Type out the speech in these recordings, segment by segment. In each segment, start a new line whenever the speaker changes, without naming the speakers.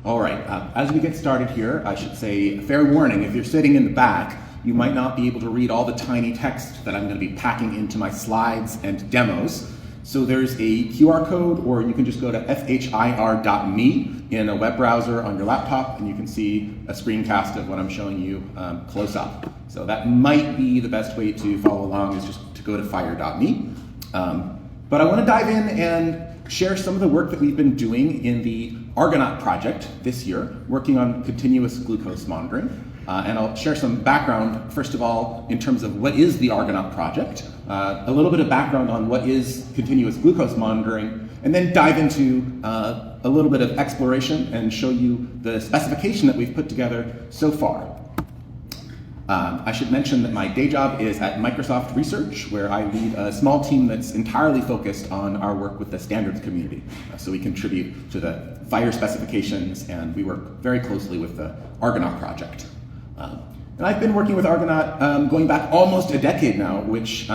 All right, as we get started here, I should say, fair warning, if you're sitting in the back, you might not be able to read all the tiny text that I'm going to be packing into my slides and demos. So there's a QR code, or you can just go to FHIR.me in a web browser on your laptop, and you can see a screencast of what I'm showing you close up. So that might be the best way to follow along, is just to go to FHIR.me. But I want to dive in and share some of the work that we've been doing in the Argonaut project this year, working on continuous glucose monitoring. And I'll share some background, first of all, in terms of what is the Argonaut project, a little bit of background on what is continuous glucose monitoring, and then dive into a little bit of exploration and show you the specification that we've put together so far. I should mention that my day job is at Microsoft Research, where I lead a small team that's entirely focused on our work with the standards community. So we contribute to the FHIR specifications, and we work very closely with the Argonaut project. And I've been working with Argonaut going back almost a decade now, which is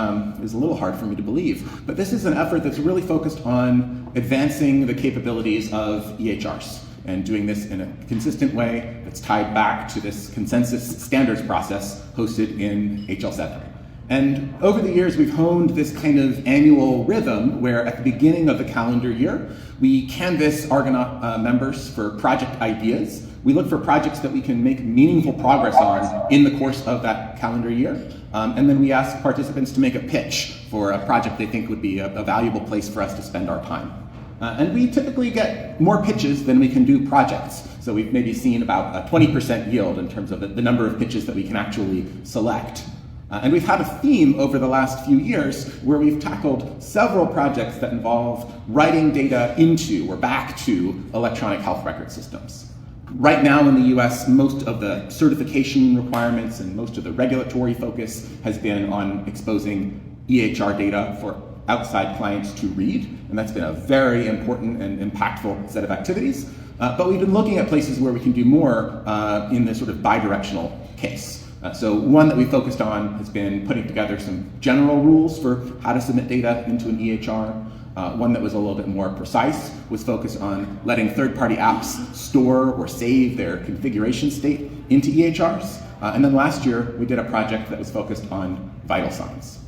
a little hard for me to believe. But this is an effort that's really focused on advancing the capabilities of EHRs, and doing this in a consistent way that's tied back to this consensus standards process hosted in HL7. And over the years, we've honed this kind of annual rhythm where at the beginning of the calendar year, we canvass Argonaut members for project ideas. We look for projects that we can make meaningful progress on in the course of that calendar year. And then we ask participants to make a pitch for a project they think would be a valuable place for us to spend our time. And we typically get more pitches than we can do projects. So we've maybe seen about a 20% yield in terms of the number of pitches that we can actually select. And we've had a theme over the last few years where we've tackled several projects that involve writing data into or back to electronic health record systems. Right now in the US, most of the certification requirements and most of the regulatory focus has been on exposing EHR data for outside clients to read, and that's been a very important and impactful set of activities. But we've been looking at places where we can do more in this sort of bi-directional case. So one that we focused on has been putting together some general rules for how to submit data into an EHR. One that was a little bit more precise was focused on letting third-party apps store or save their configuration state into EHRs. And then last year, we did a project that was focused on vital signs.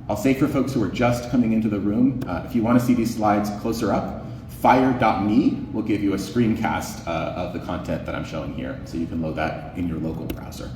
I'll say for folks who are just coming into the room, if you want to see these slides closer up, FHIR.me will give you a screencast of the content that I'm showing here, so you can load that in your local browser.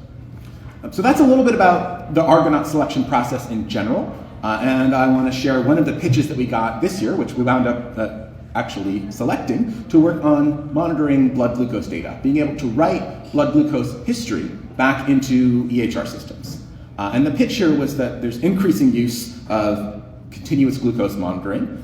So that's a little bit about the Argonaut selection process in general, and I want to share one of the pitches that we got this year, which we wound up actually selecting to work on monitoring blood glucose data, being able to write blood glucose history back into EHR systems. And the pitch here was that there's increasing use of continuous glucose monitoring.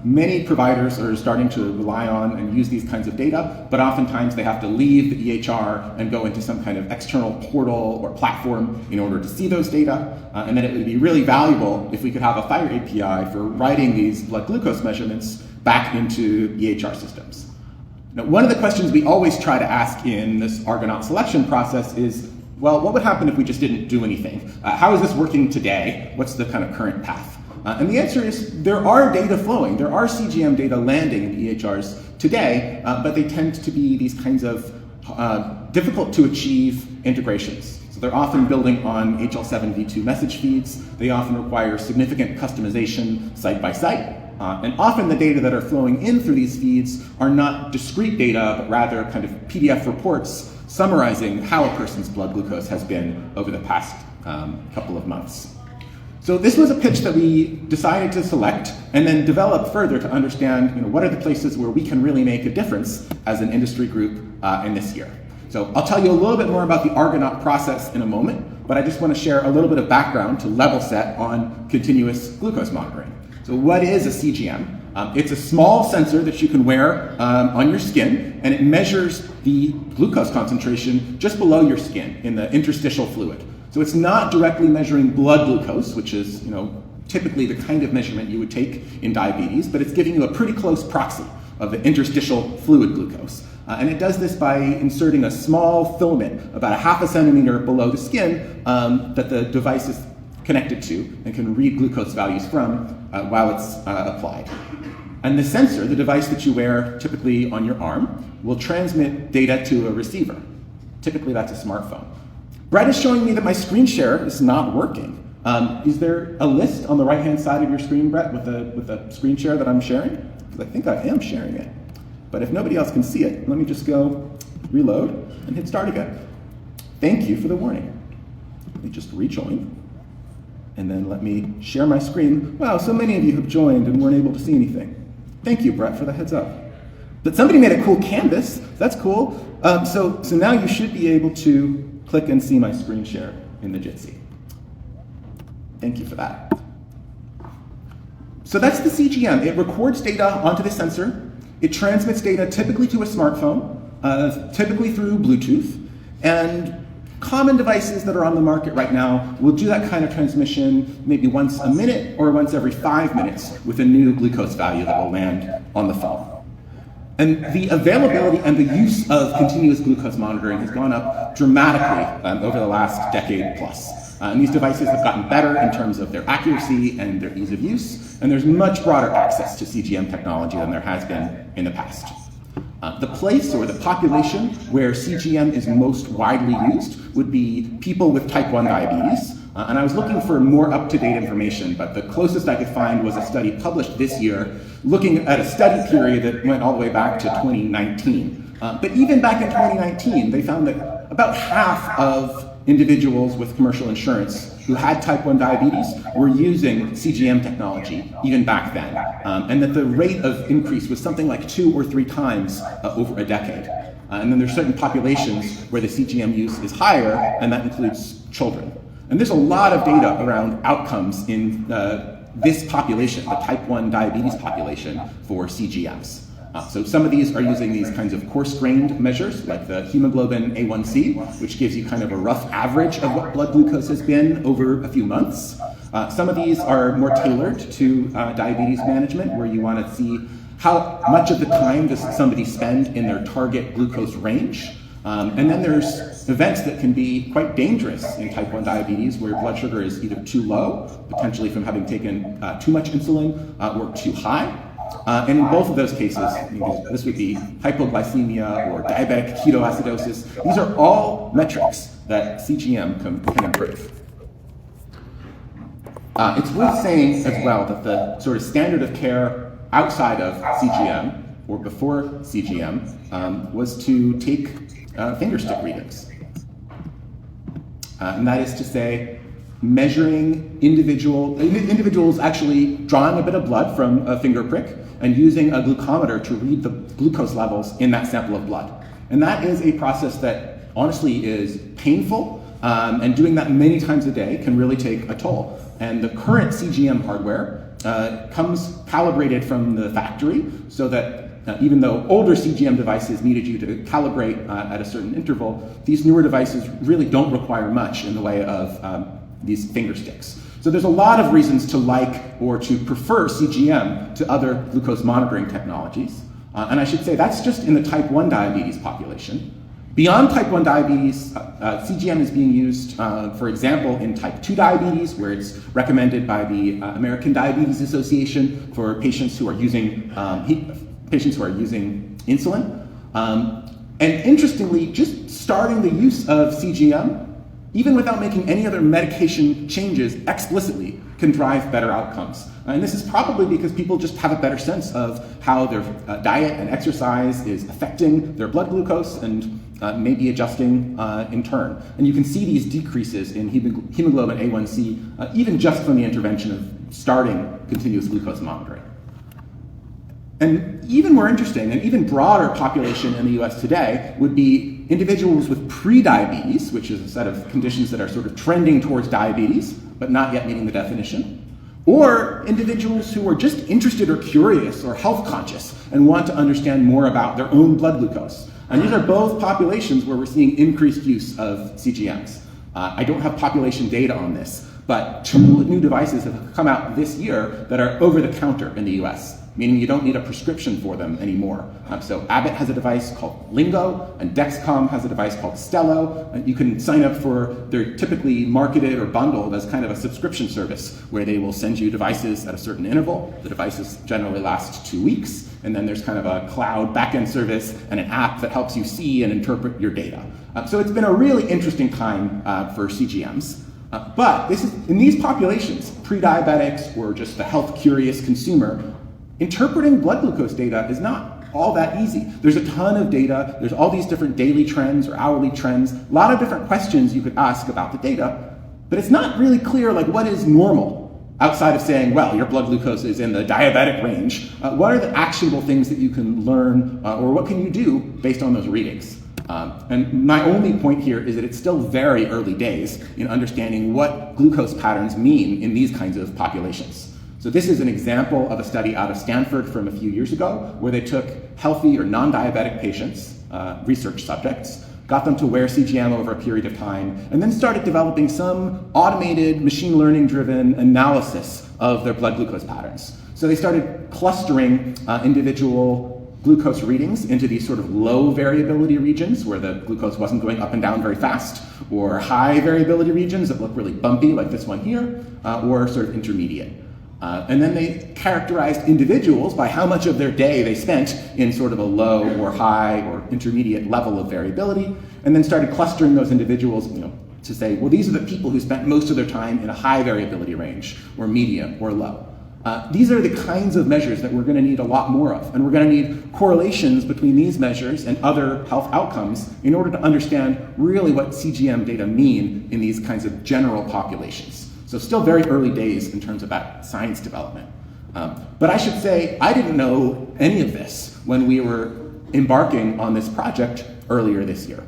Many providers are starting to rely on and use these kinds of data, but oftentimes they have to leave the EHR and go into some kind of external portal or platform in order to see those data. And then it would be really valuable if we could have a FHIR API for writing these blood glucose measurements back into EHR systems. Now, one of the questions we always try to ask in this Argonaut selection process is, well, what would happen if we just didn't do anything? How is this working today? What's the kind of current path? And the answer is there are data flowing. There are CGM data landing in EHRs today, but they tend to be these kinds of difficult to achieve integrations. So they're often building on HL7 v2 message feeds. They often require significant customization site by site. And often the data that are flowing in through these feeds are not discrete data, but rather kind of PDF reports summarizing how a person's blood glucose has been over the past couple of months. So this was a pitch that we decided to select and then develop further to understand, what are the places where we can really make a difference as an industry group in this year. So I'll tell you a little bit more about the Argonaut process in a moment, but I just want to share a little bit of background to level set on continuous glucose monitoring. So what is a CGM? It's a small sensor that you can wear on your skin, and it measures the glucose concentration just below your skin in the interstitial fluid. So it's not directly measuring blood glucose, which is typically the kind of measurement you would take in diabetes, but it's giving you a pretty close proxy of the interstitial fluid glucose. And it does this by inserting a small filament about 1/2 centimeter below the skin that the device is connected to and can read glucose values from while it's applied. And the sensor, the device that you wear typically on your arm, will transmit data to a receiver. Typically that's a smartphone. Brett is showing me that my screen share is not working. Is there a list on the right-hand side of your screen, Brett, with a screen share that I'm sharing? Because I think I am sharing it. But if nobody else can see it, let me just go reload and hit start again. Thank you for the warning. Let me just rejoin. And then let me share my screen. Wow, so many of you have joined and weren't able to see anything. Thank you, Brett, for the heads up. But somebody made a cool canvas. That's cool. So now you should be able to click and see my screen share in the Jitsi. Thank you for that. So that's the CGM. It records data onto the sensor. It transmits data typically to a smartphone, typically through Bluetooth. And common devices that are on the market right now will do that kind of transmission maybe once a minute or once every 5 minutes with a new glucose value that will land on the phone. And the availability and the use of continuous glucose monitoring has gone up dramatically over the last decade plus. And these devices have gotten better in terms of their accuracy and their ease of use, and there's much broader access to CGM technology than there has been in the past. The place or the population where CGM is most widely used would be people with type 1 diabetes. And I was looking for more up-to-date information, but the closest I could find was a study published this year looking at a study period that went all the way back to 2019. But even back in 2019, they found that about half of individuals with commercial insurance who had type 1 diabetes were using CGM technology even back then, and that the rate of increase was something like 2 or 3 times over a decade. And then there's certain populations where the CGM use is higher, and that includes children. And there's a lot of data around outcomes in this population, the type 1 diabetes population, for CGMs. So some of these are using these kinds of coarse-grained measures, like the hemoglobin A1C, which gives you kind of a rough average of what blood glucose has been over a few months. Some of these are more tailored to diabetes management, where you want to see how much of the time does somebody spend in their target glucose range. And then there's events that can be quite dangerous in type 1 diabetes, where blood sugar is either too low, potentially from having taken too much insulin, or too high. And in both of those cases, this would be hypoglycemia or diabetic ketoacidosis. These are all metrics that CGM can improve. It's worth saying as well that the sort of standard of care outside of CGM or before CGM was to take finger stick readings. And that is to say, measuring individuals actually drawing a bit of blood from a finger prick and using a glucometer to read the glucose levels in that sample of blood. And that is a process that honestly is painful, and doing that many times a day can really take a toll. And the current CGM hardware comes calibrated from the factory, so that even though older CGM devices needed you to calibrate at a certain interval, these newer devices really don't require much in the way of these finger sticks. So there's a lot of reasons to like or to prefer CGM to other glucose monitoring technologies. And I should say that's just in the type 1 diabetes population. Beyond type 1 diabetes, CGM is being used, for example, in type 2 diabetes, where it's recommended by the American Diabetes Association for patients who are using insulin. And interestingly, just starting the use of CGM, even without making any other medication changes explicitly, can drive better outcomes. And this is probably because people just have a better sense of how their diet and exercise is affecting their blood glucose and maybe adjusting in turn. And you can see these decreases in hemoglobin A1C even just from the intervention of starting continuous glucose monitoring. And even more interesting, an even broader population in the US today would be individuals with pre-diabetes, which is a set of conditions that are sort of trending towards diabetes, but not yet meeting the definition, or individuals who are just interested or curious or health conscious and want to understand more about their own blood glucose. And these are both populations where we're seeing increased use of CGMs. I don't have population data on this, but 2 new devices have come out this year that are over the counter in the US. meaning you don't need a prescription for them anymore. So Abbott has a device called Lingo, and Dexcom has a device called Stello. You can sign up for, they're typically marketed or bundled as kind of a subscription service where they will send you devices at a certain interval. The devices generally last 2 weeks, and then there's kind of a cloud backend service and an app that helps you see and interpret your data. So it's been a really interesting time for CGMs. But this is, in these populations, pre-diabetics or just the health-curious consumer, interpreting blood glucose data is not all that easy. There's a ton of data. There's all these different daily trends or hourly trends, a lot of different questions you could ask about the data, but it's not really clear like what is normal outside of saying, well, your blood glucose is in the diabetic range. What are the actionable things that you can learn or what can you do based on those readings? And my only point here is that it's still very early days in understanding what glucose patterns mean in these kinds of populations. So this is an example of a study out of Stanford from a few years ago where they took healthy or non-diabetic patients, research subjects, got them to wear CGM over a period of time, and then started developing some automated machine learning driven analysis of their blood glucose patterns. So they started clustering individual glucose readings into these sort of low variability regions where the glucose wasn't going up and down very fast, or high variability regions that look really bumpy like this one here, or sort of intermediate. And then they characterized individuals by how much of their day they spent in sort of a low or high or intermediate level of variability, and then started clustering those individuals, to say, well, these are the people who spent most of their time in a high variability range, or medium, or low. These are the kinds of measures that we're going to need a lot more of, and we're going to need correlations between these measures and other health outcomes in order to understand really what CGM data mean in these kinds of general populations. So still very early days in terms of that science development. But I should say, I didn't know any of this when we were embarking on this project earlier this year.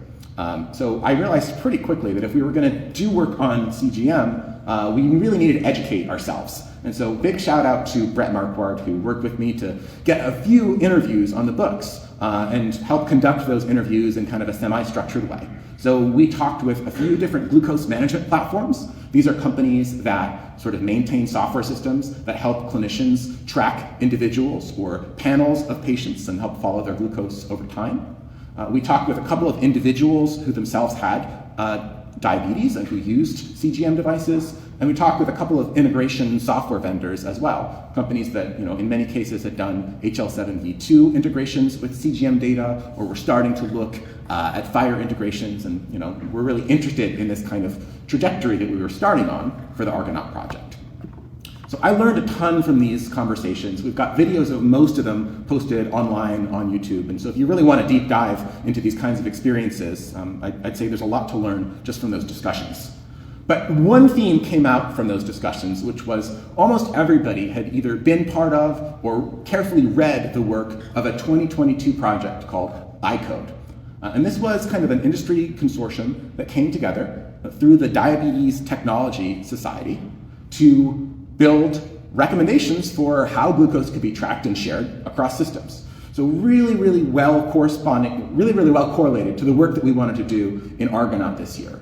So I realized pretty quickly that if we were going to do work on CGM, we really needed to educate ourselves. And so big shout out to Brett Marquardt, who worked with me to get a few interviews on the books and help conduct those interviews in kind of a semi-structured way. So we talked with a few different glucose management platforms. These are companies that sort of maintain software systems that help clinicians track individuals or panels of patients and help follow their glucose over time. We talked with a couple of individuals who themselves had diabetes and who used CGM devices. And we talked with a couple of integration software vendors as well, companies that, in many cases had done HL7V2 integrations with CGM data, or were starting to look at FHIR integrations, and, we're really interested in this kind of trajectory that we were starting on for the Argonaut project. So I learned a ton from these conversations. We've got videos of most of them posted online on YouTube. And so if you really want to deep dive into these kinds of experiences, I'd say there's a lot to learn just from those discussions. But one theme came out from those discussions, which was almost everybody had either been part of or carefully read the work of a 2022 project called iCODE. And this was kind of an industry consortium that came together through the Diabetes Technology Society to build recommendations for how glucose could be tracked and shared across systems. So really well corresponding, really well correlated to the work that we wanted to do in Argonaut this year.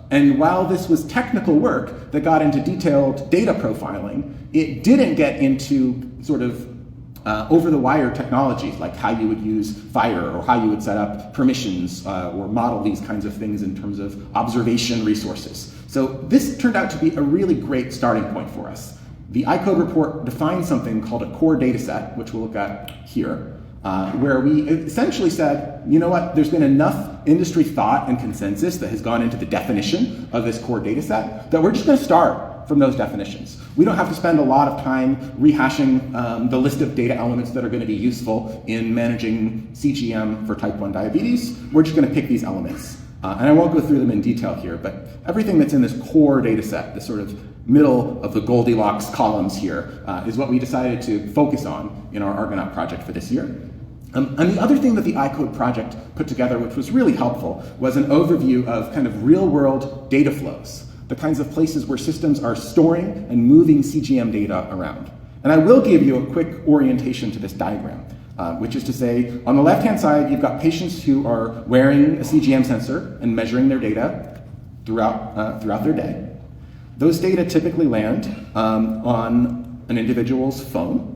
And while this was technical work that got into detailed data profiling, it didn't get into sort of over-the-wire technologies like how you would use FHIR or how you would set up permissions or model these kinds of things in terms of observation resources. So this turned out to be a really great starting point for us. The iCODE report defines something called a core data set, which we'll look at here, where we essentially said, you know what, there's been enough industry thought and consensus that has gone into the definition of this core data set that we're just going to start from those definitions. We don't have to spend a lot of time rehashing the list of data elements that are going to be useful in managing CGM for type 1 diabetes. We're just going to pick these elements. And I won't go through them in detail here, but everything that's in this core data set, this sort of middle of the Goldilocks columns here, is what we decided to focus on in our Argonaut project for this year. And the other thing that the iCODE project put together, which was really helpful, was an overview of kind of real-world data flows, the kinds of places where systems are storing and moving CGM data around. And I will give you a quick orientation to this diagram, which is to say, on the left-hand side, you've got patients who are wearing a CGM sensor and measuring their data throughout their day. Those data typically land on an individual's phone.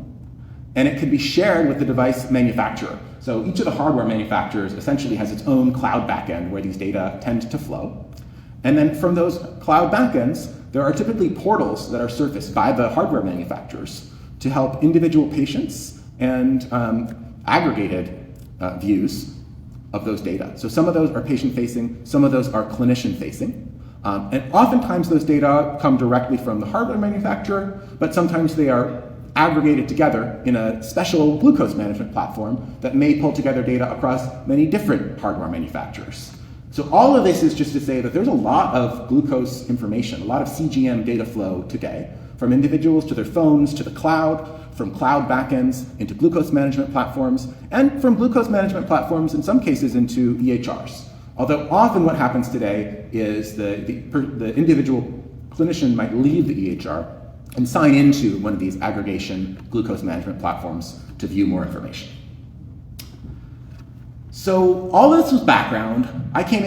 and it can be shared with the device manufacturer. So each of the hardware manufacturers essentially has its own cloud backend where these data tend to flow. And then from those cloud backends, there are typically portals that are surfaced by the hardware manufacturers to help individual patients and aggregated views of those data. So some of those are patient-facing, some of those are clinician-facing. And oftentimes those data come directly from the hardware manufacturer, but sometimes they are aggregated together in a special glucose management platform that may pull together data across many different hardware manufacturers. So all of this is just to say that there's a lot of glucose information, a lot of CGM data flow today, from individuals to their phones to the cloud, from cloud backends into glucose management platforms, and from glucose management platforms in some cases into EHRs. Although often what happens today is the individual clinician might leave the EHR and sign into one of these aggregation glucose management platforms to view more information. So all of this was background. I came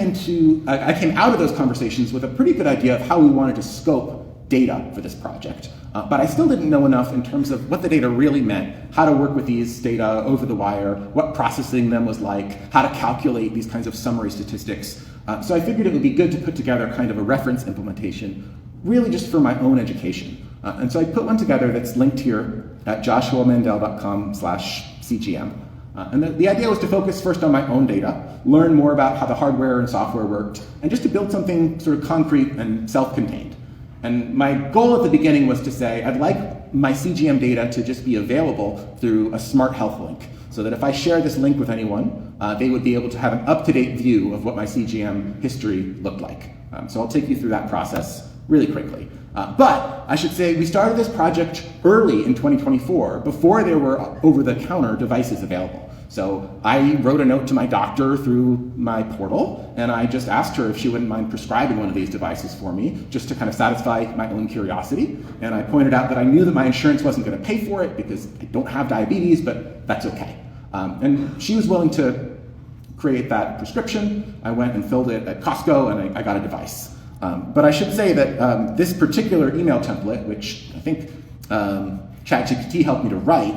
out of those conversations with a pretty good idea of how we wanted to scope data for this project. But I still didn't know enough in terms of what the data really meant, how to work with these data over the wire, what processing them was like, how to calculate these kinds of summary statistics. So I figured it would be good to put together kind of a reference implementation, really just for my own education. And so I put one together that's linked here at joshuamandel.com/CGM. And the idea was to focus first on my own data, learn more about how the hardware and software worked, and just to build something sort of concrete and self-contained. And my goal at the beginning was to say, I'd like my CGM data to just be available through a smart health link, so that if I share this link with anyone, they would be able to have an up-to-date view of what my CGM history looked like. So I'll take you through that process really quickly. But I should say we started this project early in 2024, before there were over-the-counter devices available. So I wrote a note to my doctor through my portal, and I just asked her if she wouldn't mind prescribing one of these devices for me, just to kind of satisfy my own curiosity. And I pointed out that I knew that my insurance wasn't going to pay for it because I don't have diabetes, but that's okay. And she was willing to create that prescription. I went and filled it at Costco, and I got a device. But I should say that this particular email template, which I think ChatGPT helped me to write,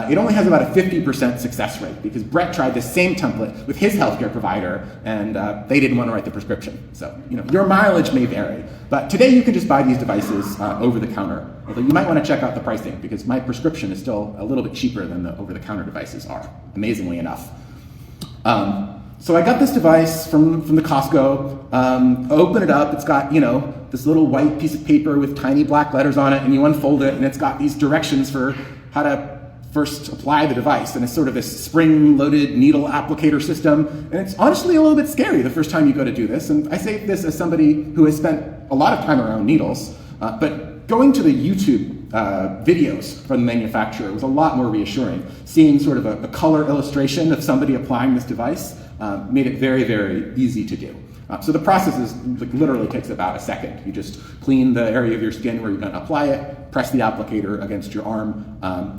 it only has about a 50% success rate, because Brett tried the same template with his healthcare provider, and they didn't want to write the prescription. So your mileage may vary. But today you can just buy these devices over the counter, although you might want to check out the pricing, because my prescription is still a little bit cheaper than the over-the-counter devices are, amazingly enough. So I got this device from the Costco, open it up, it's got, this little white piece of paper with tiny black letters on it, and you unfold it, and it's got these directions for how to first apply the device, and it's sort of this spring-loaded needle applicator system, and it's honestly a little bit scary the first time you go to do this, and I say this as somebody who has spent a lot of time around needles, but going to the YouTube videos from the manufacturer was a lot more reassuring. Seeing sort of a color illustration of somebody applying this device made it very, very easy to do. So the process is literally takes about a second. You just clean the area of your skin where you're going to apply it, press the applicator against your arm,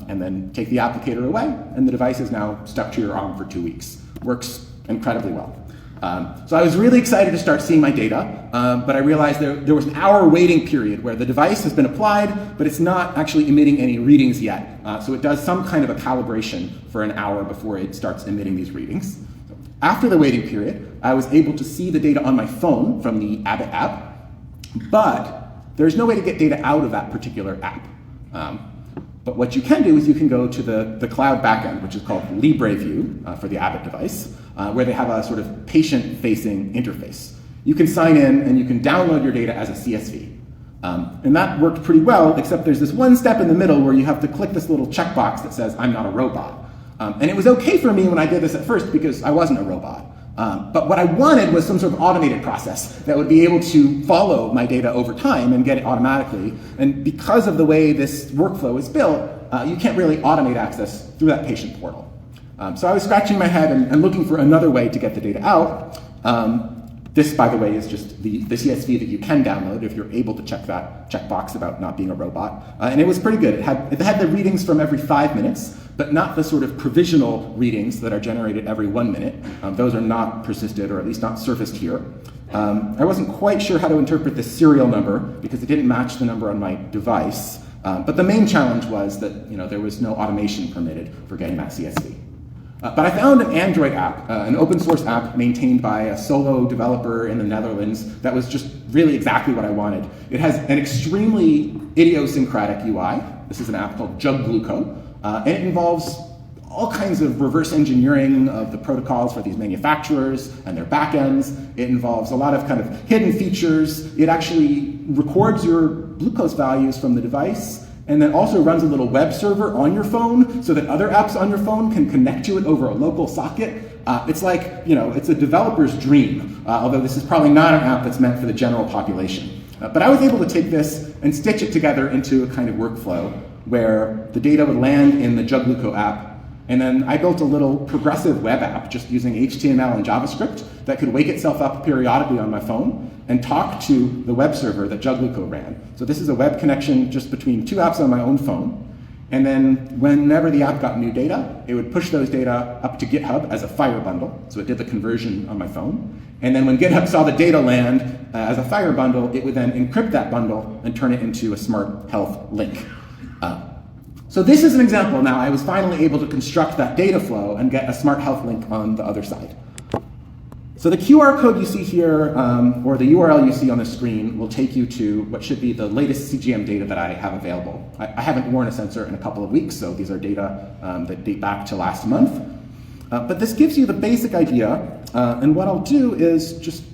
and then take the applicator away, and the device is now stuck to your arm for 2 weeks. Works incredibly well. So I was really excited to start seeing my data, but I realized there was an hour waiting period where the device has been applied, but it's not actually emitting any readings yet. So it does some kind of a calibration for an hour before it starts emitting these readings. After the waiting period, I was able to see the data on my phone from the Abbott app, but there's no way to get data out of that particular app. But what you can do is you can go to the cloud backend, which is called LibreView for the Abbott device, where they have a sort of patient-facing interface. You can sign in and you can download your data as a CSV. And that worked pretty well, except there's this one step in the middle where you have to click this little checkbox that says, I'm not a robot. And it was okay for me when I did this at first because I wasn't a robot. But what I wanted was some sort of automated process that would be able to follow my data over time and get it automatically. And because of the way this workflow is built, you can't really automate access through that patient portal. So I was scratching my head and looking for another way to get the data out. This, by the way, is just the CSV that you can download if you're able to check that checkbox about not being a robot. And it was pretty good. It had the readings from every 5 minutes, but not the sort of provisional readings that are generated every 1 minute. Those are not persisted, or at least not surfaced here. I wasn't quite sure how to interpret the serial number because it didn't match the number on my device. But the main challenge was that there was no automation permitted for getting that CSV. But I found an Android app, an open source app maintained by a solo developer in the Netherlands that was just really exactly what I wanted. It has an extremely idiosyncratic UI. This is an app called JugGluco, and it involves all kinds of reverse engineering of the protocols for these manufacturers and their backends. It involves a lot of kind of hidden features. It actually records your glucose values from the device and then also runs a little web server on your phone so that other apps on your phone can connect to it over a local socket. It's like, it's a developer's dream, although this is probably not an app that's meant for the general population. But I was able to take this and stitch it together into a kind of workflow where the data would land in the JugGluco app, and then I built a little progressive web app just using HTML and JavaScript that could wake itself up periodically on my phone and talk to the web server that JugGluco ran. So this is a web connection just between two apps on my own phone. And then whenever the app got new data, it would push those data up to GitHub as a FHIR bundle. So it did the conversion on my phone. And then when GitHub saw the data land as a FHIR bundle, it would then encrypt that bundle and turn it into a smart health link. So this is an example now. I was finally able to construct that data flow and get a smart health link on the other side. So the QR code you see here, or the URL you see on the screen, will take you to what should be the latest CGM data that I have available. I haven't worn a sensor in a couple of weeks, so these are data that date back to last month. But this gives you the basic idea, and what I'll do is just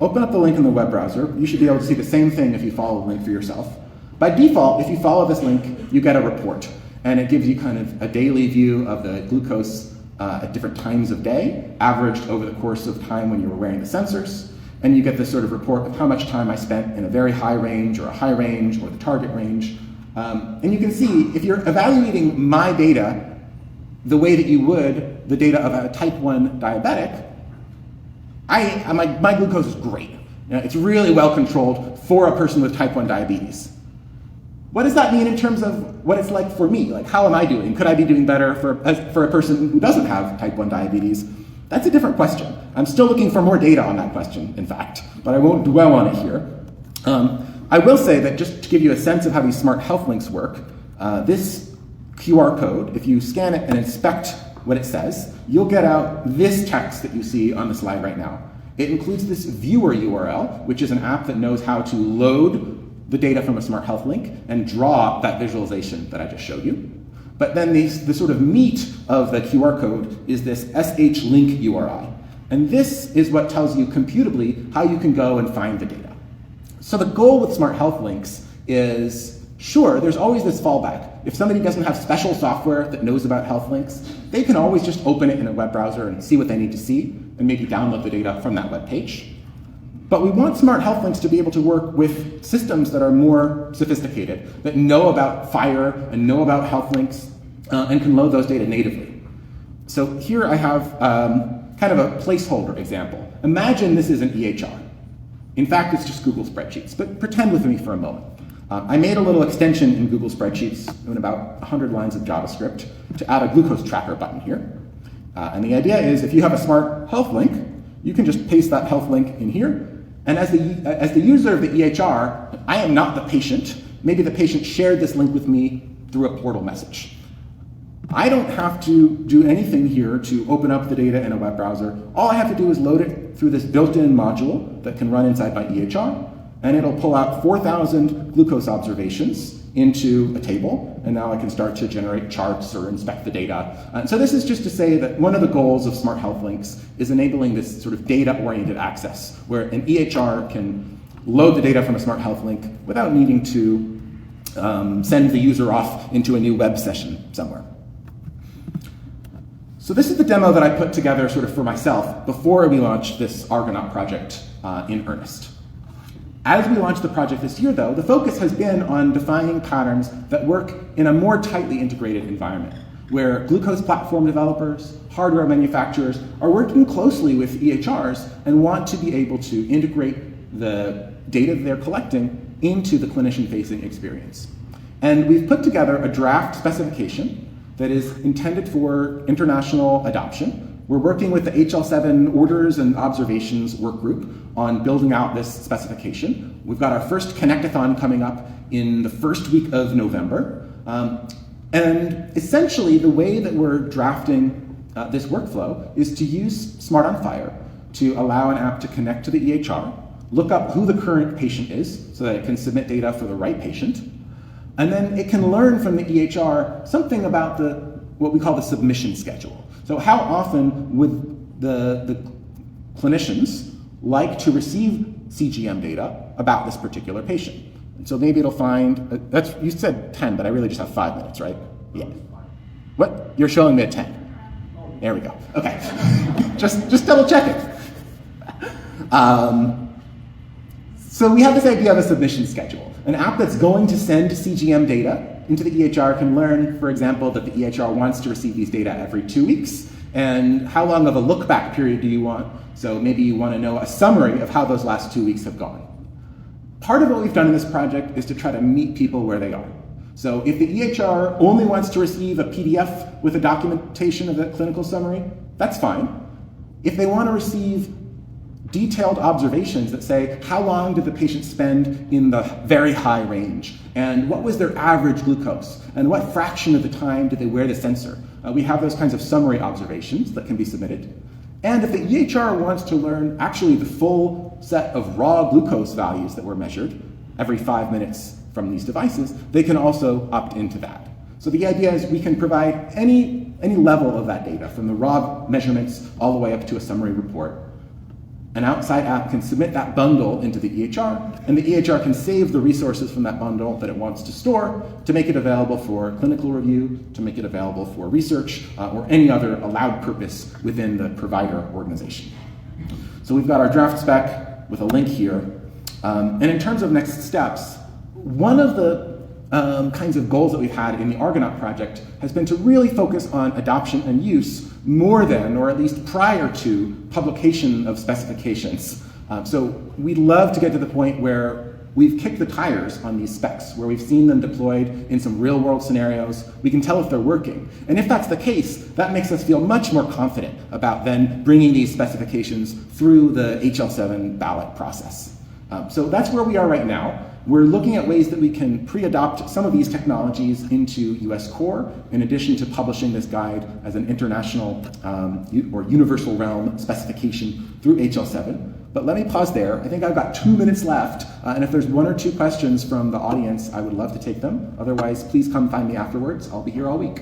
open up the link in the web browser. You should be able to see the same thing if you follow the link for yourself. By default, if you follow this link, you get a report, and it gives you kind of a daily view of the glucose at different times of day, averaged over the course of time when you were wearing the sensors, and you get this sort of report of how much time I spent in a very high range or a high range or the target range. And you can see, if you're evaluating my data the way that you would the data of a type 1 diabetic, my glucose is great. It's really well controlled for a person with type 1 diabetes. What does that mean in terms of what it's like for me? Like, how am I doing? Could I be doing better for a person who doesn't have type 1 diabetes? That's a different question. I'm still looking for more data on that question, in fact, but I won't dwell on it here. I will say that just to give you a sense of how these smart health links work, this QR code, if you scan it and inspect what it says, you'll get out this text that you see on the slide right now. It includes this viewer URL, which is an app that knows how to load the data from a smart health link and draw that visualization that I just showed you. But then the sort of meat of the QR code is this SH link URI. And this is what tells you computably how you can go and find the data. So the goal with smart health links is, sure, there's always this fallback. If somebody doesn't have special software that knows about health links, they can always just open it in a web browser and see what they need to see and maybe download the data from that web page. But we want smart health links to be able to work with systems that are more sophisticated, that know about FHIR and know about health links and can load those data natively. So here I have kind of a placeholder example. Imagine this is an EHR. In fact, it's just Google Spreadsheets, but pretend with me for a moment. I made a little extension in Google Spreadsheets in about 100 lines of JavaScript to add a glucose tracker button here. And the idea is if you have a smart health link, you can just paste that health link in here. And as the user of the EHR, I am not the patient. Maybe the patient shared this link with me through a portal message. I don't have to do anything here to open up the data in a web browser. All I have to do is load it through this built-in module that can run inside my EHR, and it'll pull out 4,000 glucose observations into a table, and now I can start to generate charts or inspect the data. So this is just to say that one of the goals of smart health links is enabling this sort of data-oriented access, where an EHR can load the data from a smart health link without needing to send the user off into a new web session somewhere. So this is the demo that I put together sort of for myself before we launched this Argonaut project in earnest. As we launched the project this year, though, the focus has been on defining patterns that work in a more tightly integrated environment, where glucose platform developers, hardware manufacturers are working closely with EHRs and want to be able to integrate the data they're collecting into the clinician-facing experience. And we've put together a draft specification that is intended for international adoption. We're working with the HL7 orders and observations work group on building out this specification. We've got our first Connectathon coming up in the first week of November. And essentially, the way that we're drafting this workflow is to use Smart on FHIR to allow an app to connect to the EHR, look up who the current patient is so that it can submit data for the right patient, and then it can learn from the EHR something about what we call the submission schedule. So how often would the clinicians like to receive CGM data about this particular patient? And so maybe it'll find, you said 10, but I really just have 5 minutes, right? Yeah. What? You're showing me a 10. There we go. Okay. just double check it. So we have this idea of a submission schedule. An app that's going to send CGM data into the EHR can learn, for example, that the EHR wants to receive these data every 2 weeks. And how long of a look back period do you want? So maybe you want to know a summary of how those last 2 weeks have gone. Part of what we've done in this project is to try to meet people where they are. So if the EHR only wants to receive a PDF with a documentation of the clinical summary, that's fine. If they want to receive detailed observations that say, how long did the patient spend in the very high range? And what was their average glucose? And what fraction of the time did they wear the sensor? We have those kinds of summary observations that can be submitted. And if the EHR wants to learn actually the full set of raw glucose values that were measured every 5 minutes from these devices, they can also opt into that. So the idea is we can provide any level of that data, from the raw measurements all the way up to a summary report. An outside app can submit that bundle into the EHR, and the EHR can save the resources from that bundle that it wants to store to make it available for clinical review, to make it available for research, or any other allowed purpose within the provider organization. So we've got our draft spec with a link here. And in terms of next steps, one of the kinds of goals that we've had in the Argonaut project has been to really focus on adoption and use more than, or at least prior to, publication of specifications. So we'd love to get to the point where we've kicked the tires on these specs, where we've seen them deployed in some real world scenarios. We can tell if they're working. And if that's the case, that makes us feel much more confident about then bringing these specifications through the HL7 ballot process. So that's where we are right now. We're looking at ways that we can pre-adopt some of these technologies into US core, in addition to publishing this guide as an international or universal realm specification through HL7. But let me pause there. I think I've got 2 minutes left, and if there's 1 or 2 questions from the audience, I would love to take them. Otherwise, please come find me afterwards. I'll be here all week.